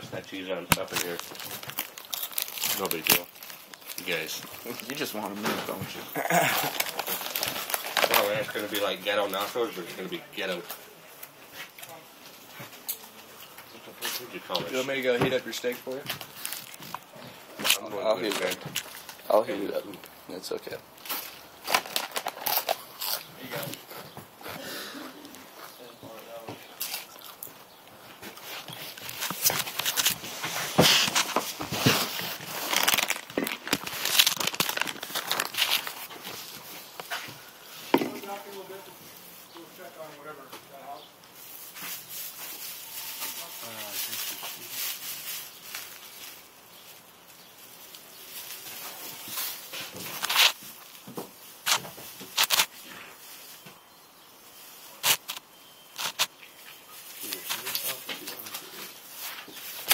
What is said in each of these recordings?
rest of that cheese on top of here. No big deal. You guys. You just want to move, don't you? Oh, man, it's going to be like ghetto nachos, or it's going to be ghetto. What would you call it? You want me to go heat up your steak for you? I'll heat it up. I'll heat it up. It's okay. There you go.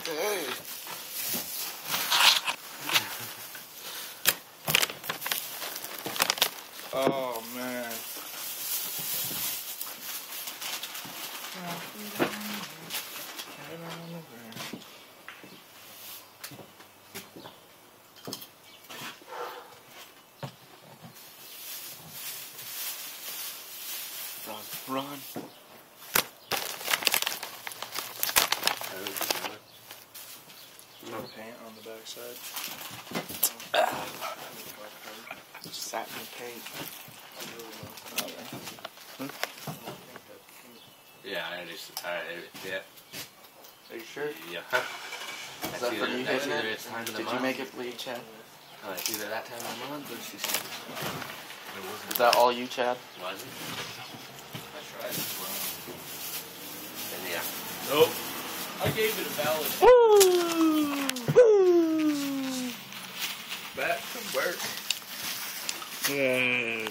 Hey. Oh man. Run. No paint on the back side. Satin paint. Yeah, yeah. Are you sure? Yeah. Is that for you hitting it? It's time of the Did you month. make it bleed, Chad? It's either that time of the month or she's... Is that all you, Chad? Was it? And yeah. Nope. I gave it a valid. Woo! Woo! Back to work. Yeah.